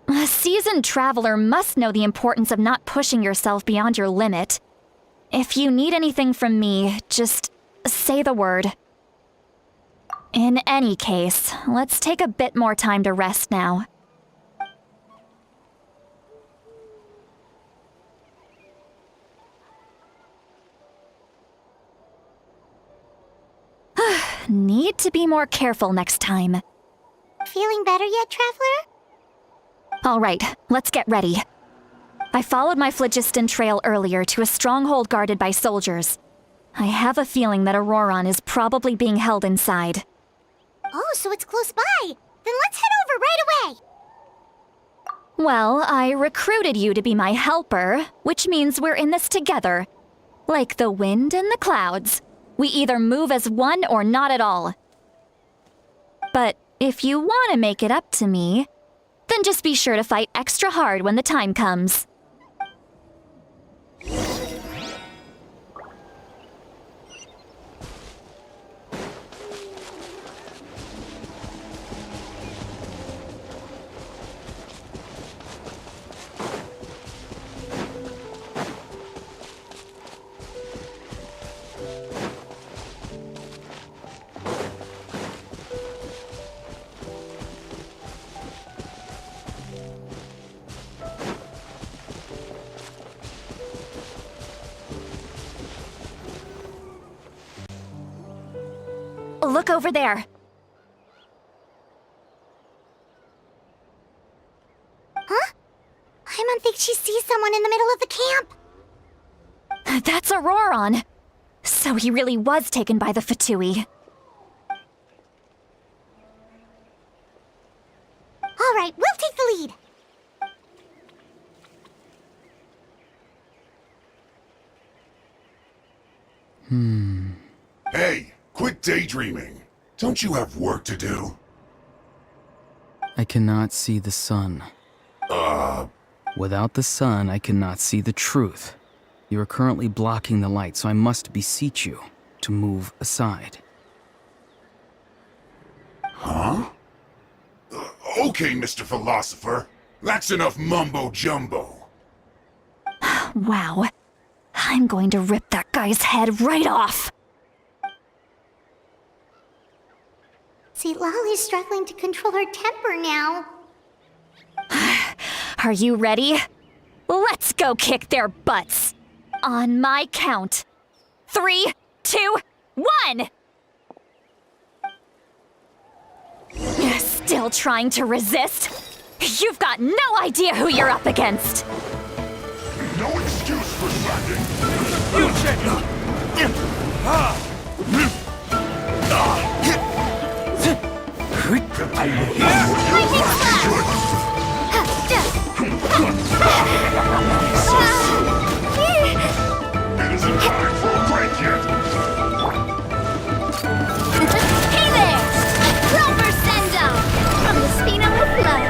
A seasoned traveler must know the importance of not pushing yourself beyond your limit. If you need anything from me, just say the word. In any case, let's take a bit more time to rest now. Need to be more careful next time. Feeling better yet, Traveler? All right, let's get ready. I followed my phlogiston trail earlier to a stronghold guarded by soldiers. I have a feeling that Auroron is probably being held inside. Oh, so it's close by. Then let's head over right away. Well, I recruited you to be my helper, which means we're in this together. Like the wind and the clouds. We either move as one or not at all. But if you want to make it up to me, then just be sure to fight extra hard when the time comes. Look over there. Huh? Paimon thinks she sees someone in the middle of the camp. That's Auroron. So he really was taken by the Fatui. All right, we'll take the lead. Hey, quit daydreaming. Don't you have work to do? I cannot see the sun. Without the sun, I cannot see the truth. You are currently blocking the light, so I must beseech you to move aside. Huh? Okay, Mr. Philosopher. That's enough mumbo-jumbo. Wow. I'm going to rip that guy's head right off. See, Lolly's struggling to control her temper now. Are you ready? Let's go kick their butts. On my count. 3, 2, 1! Still trying to resist? You've got no idea who you're up against. No excuse for slacking. It isn't time for a break yet. Hey there! A proper send-off from the Spina of Blood.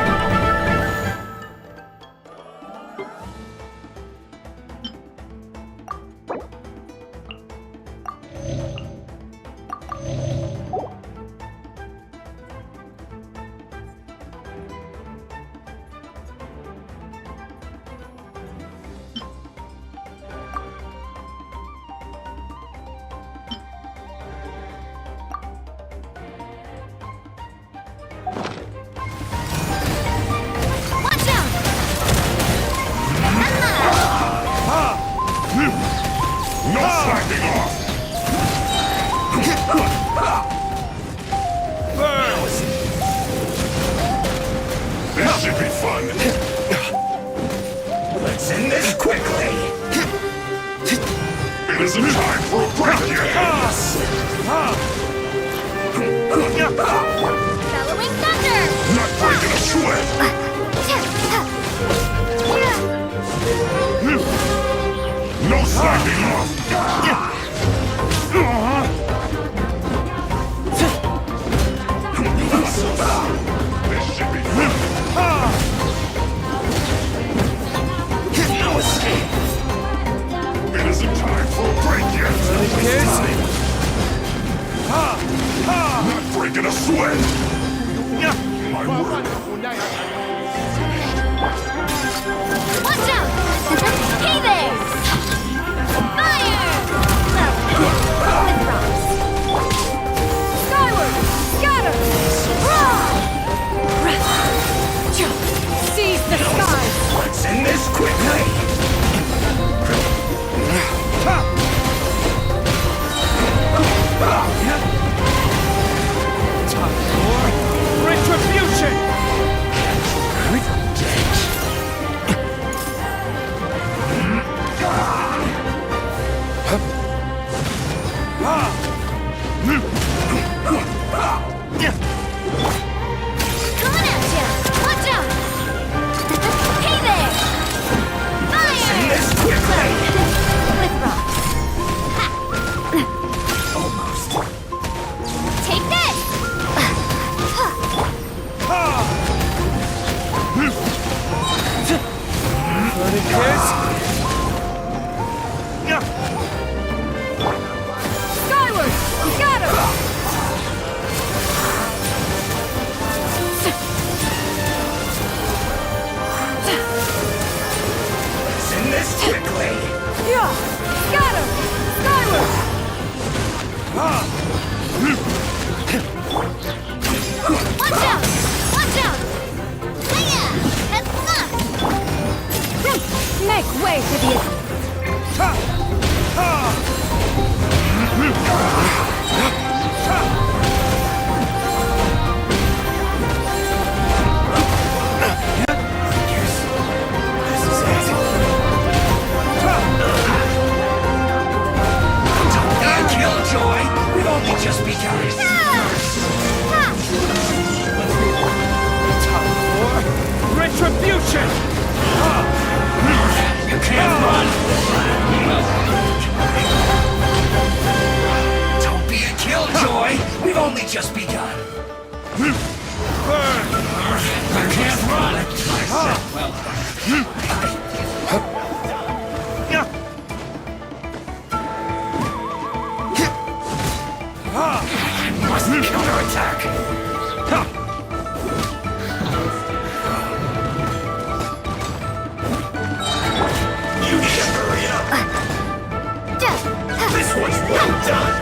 No slacking off. fun. Let's end this quickly. It isn't time for a break yet. Bellowing thunder! Not breaking a sweat. No slacking off. This should be fun. No escape. It isn't time for a break yet. Not breaking a sweat. My word. Watch out! Hey there! Fire! With rocks. Skyward! Scatter! Seize the skies! Let's end this quickly. Time for retribution! Coming at ya! Watch out! Hey there! Fire! End this quickly. With rocks. Ha! Almost. Take this! Bloody kiss! Skyward! Scatter! Let's end this quickly. Yeah! Scatter! Skyward! Watch out! Watch out! Hiya! That's enough! Make way for the... Killjoy! We've only just begun. Time for retribution! You can't run! Don't be a killjoy! We've only just begun. I can't run! I said, well, I must counterattack. You need to hurry up. This one's well done.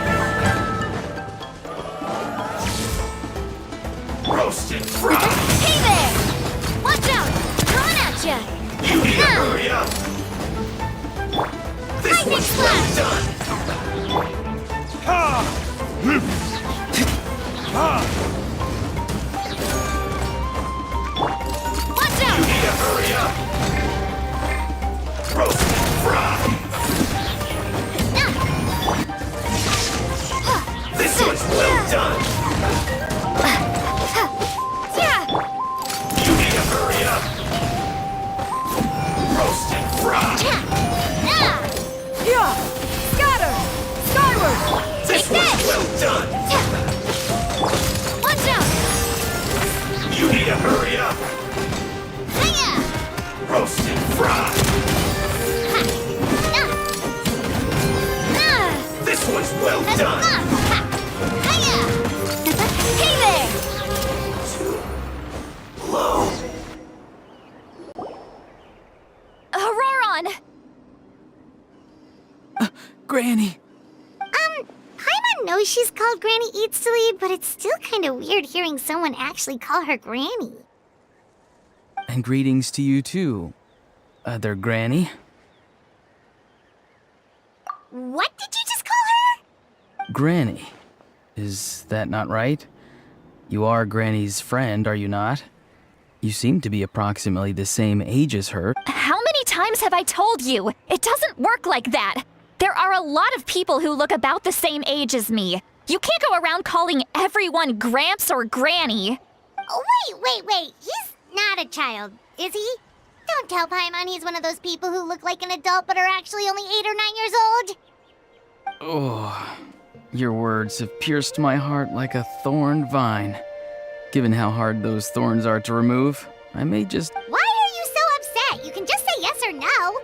Roasted fried. Hey there! Watch out! Coming at ya! You need to hurry up. This Lightning one's well flash. done. Watch out! You need to hurry up. Roasted fried. This one's well done. Yeah! You need to hurry up. Roasted fried. Yeah! Scatter! Skyward! This Take one's this! well done. Watch out! You need to hurry up. Hiya! Roasted fried. This one's well done. Hiya! Hey there! Low. Auroron! Granny! Paimon knows she's called Granny Eats to Lead, but it's still kind of weird hearing someone actually call her Granny. And greetings to you too, other Granny. What did you just call her? Granny. Is that not right? You are Granny's friend, are you not? You seem to be approximately the same age as her. How many times have I told you? It doesn't work like that. There are a lot of people who look about the same age as me. You can't go around calling everyone Gramps or Granny. Oh, wait. He's not a child, is he? Don't tell Paimon he's one of those people who look like an adult but are actually only 8 or 9 years old. Oh, your words have pierced my heart like a thorned vine. Given how hard those thorns are to remove, I may just... Why are you so upset? You can just say yes or no.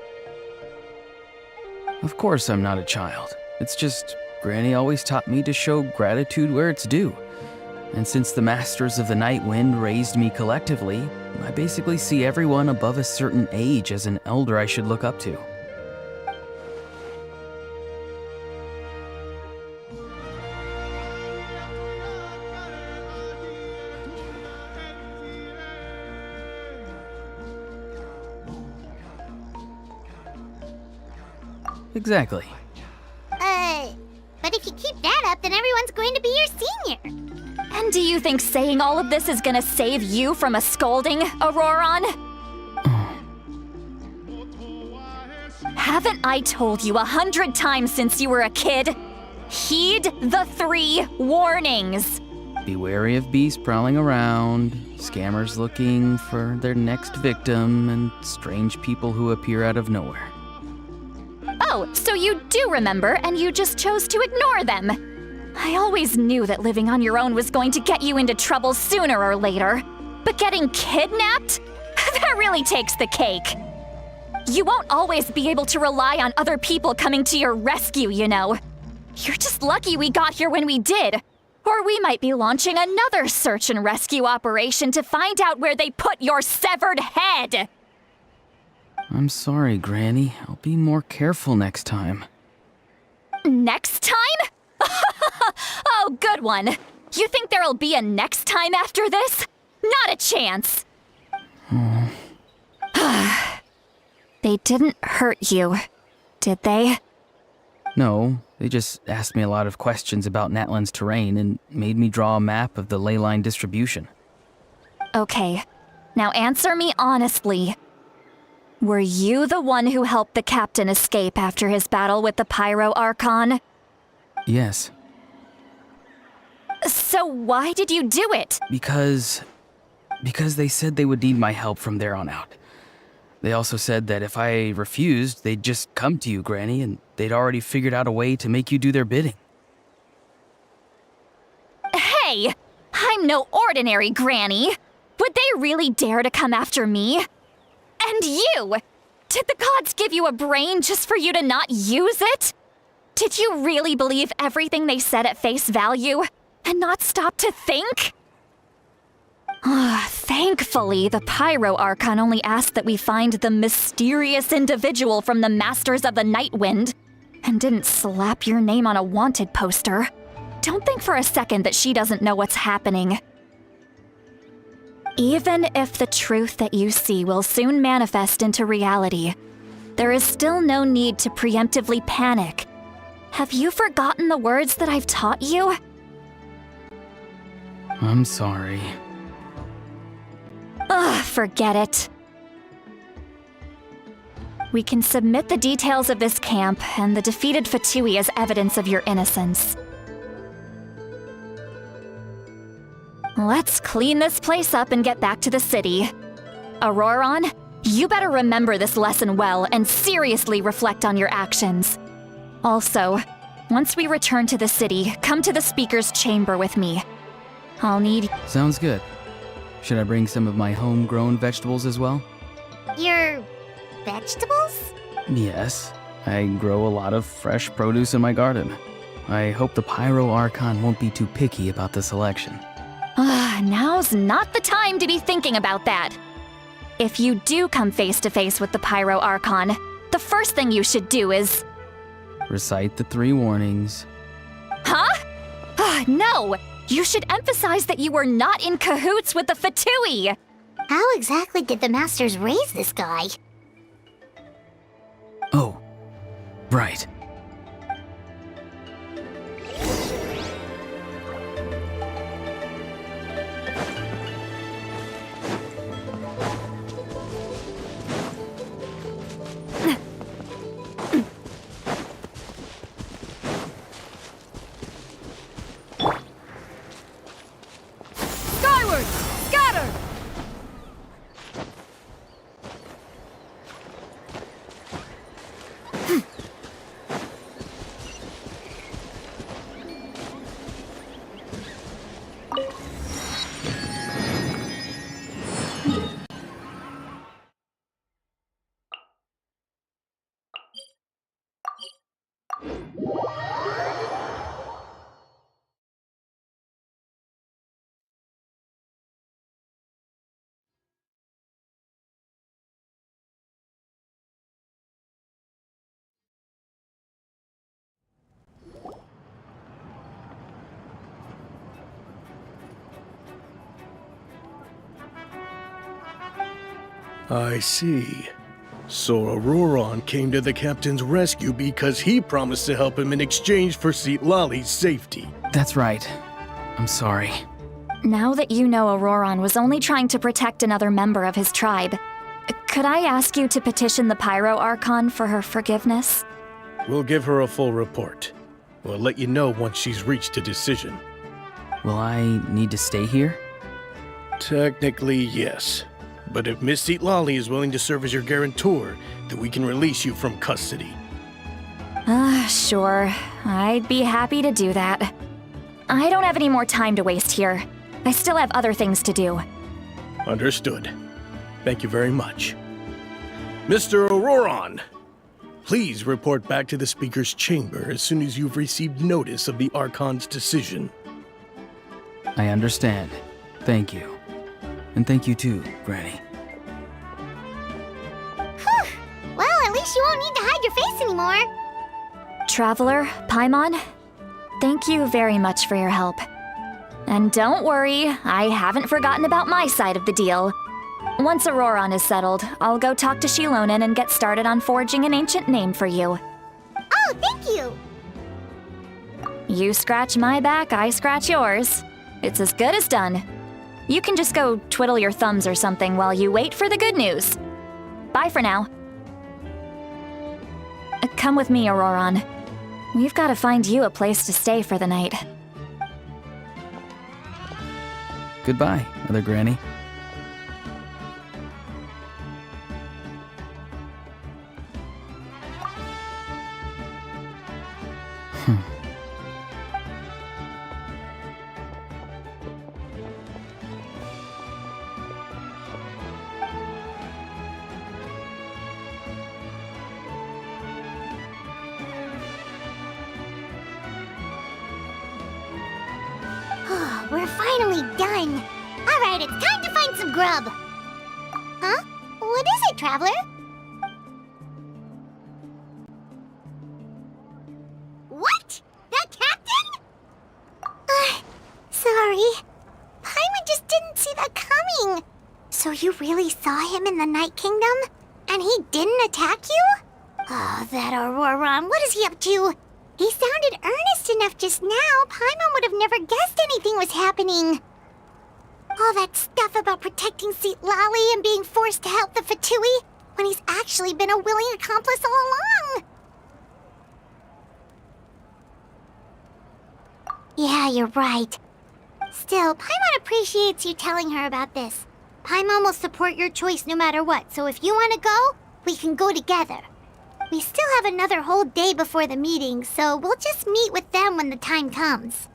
Of course I'm not a child. It's just, Granny always taught me to show gratitude where it's due. And since the Masters of the Night Wind raised me collectively, I basically see everyone above a certain age as an elder I should look up to. Exactly. But if you keep that up, then everyone's going to be your senior. And do you think saying all of this is gonna save you from a scolding, Auroron? Haven't I told you 100 times since you were a kid? Heed the 3 warnings. Be wary of beasts prowling around, scammers looking for their next victim, and strange people who appear out of nowhere. Oh, so you do remember, and you just chose to ignore them. I always knew that living on your own was going to get you into trouble sooner or later. But getting kidnapped? That really takes the cake. You won't always be able to rely on other people coming to your rescue, you know. You're just lucky we got here when we did. Or we might be launching another search and rescue operation to find out where they put your severed head. I'm sorry, Granny. I'll be more careful next time. Next time? Oh, good one. You think there'll be a next time after this? Not a chance. They didn't hurt you, did they? No, they just asked me a lot of questions about Natlan's terrain and made me draw a map of the ley line distribution. Okay, now answer me honestly. Were you the one who helped the captain escape after his battle with the Pyro Archon? Yes. So why did you do it? Because they said they would need my help from there on out. They also said that if I refused, they'd just come to you, Granny, and they'd already figured out a way to make you do their bidding. Hey! I'm no ordinary Granny! Would they really dare to come after me? And you! Did the gods give you a brain just for you to not use it? Did you really believe everything they said at face value, and not stop to think? Thankfully, the Pyro Archon only asked that we find the mysterious individual from the Masters of the Night Wind, and didn't slap your name on a wanted poster. Don't think for a second that she doesn't know what's happening. Even if the truth that you see will soon manifest into reality, there is still no need to preemptively panic. Have you forgotten the words that I've taught you? I'm sorry. Forget it. We can submit the details of this camp and the defeated Fatui as evidence of your innocence. Let's clean this place up and get back to the city. Auroron, you better remember this lesson well and seriously reflect on your actions. Also, once we return to the city, come to the speaker's chamber with me. I'll need... Sounds good. Should I bring some of my homegrown vegetables as well? Your vegetables? Yes. I grow a lot of fresh produce in my garden. I hope the Pyro Archon won't be too picky about the selection. Now's not the time to be thinking about that. If you do come face to face with the Pyro Archon, the first thing you should do is... Recite the 3 warnings. Huh? No! You should emphasize that you were not in cahoots with the Fatui! How exactly did the Masters raise this guy? Oh, right. I see. So Auroron came to the captain's rescue because he promised to help him in exchange for Citlali's safety. That's right. I'm sorry. Now that you know Auroron was only trying to protect another member of his tribe, could I ask you to petition the Pyro Archon for her forgiveness? We'll give her a full report. We'll let you know once she's reached a decision. Will I need to stay here? Technically, yes. But if Miss Citlali is willing to serve as your guarantor, then we can release you from custody. Sure. I'd be happy to do that. I don't have any more time to waste here. I still have other things to do. Understood. Thank you very much. Mr. Auroron, please report back to the Speaker's chamber as soon as you've received notice of the Archon's decision. I understand. Thank you. And thank you too, Granny. Whew. Well, at least you won't need to hide your face anymore. Traveler, Paimon, thank you very much for your help. And don't worry, I haven't forgotten about my side of the deal. Once Auroron is settled, I'll go talk to Shilonen and get started on forging an ancient name for you. Oh, thank you! You scratch my back, I scratch yours. It's as good as done. You can just go twiddle your thumbs or something while you wait for the good news. Bye for now. Come with me, Auroron. We've got to find you a place to stay for the night. Goodbye, Mother Granny. We're finally done. All right, it's time to find some grub. Huh? What is it, Traveler? What? That captain? Sorry. Paimon just didn't see that coming. So you really saw him in the Night Kingdom? And he didn't attack you? Oh, that Auroron, what is he up to? He sounded earnest enough just now. Paimon would have never guessed anything was happening. All that stuff about protecting Citlali and being forced to help the Fatui when he's actually been a willing accomplice all along. Yeah, you're right. Still, Paimon appreciates you telling her about this. Paimon will support your choice no matter what, so if you want to go, we can go together. We still have another whole day before the meeting, so we'll just meet with them when the time comes.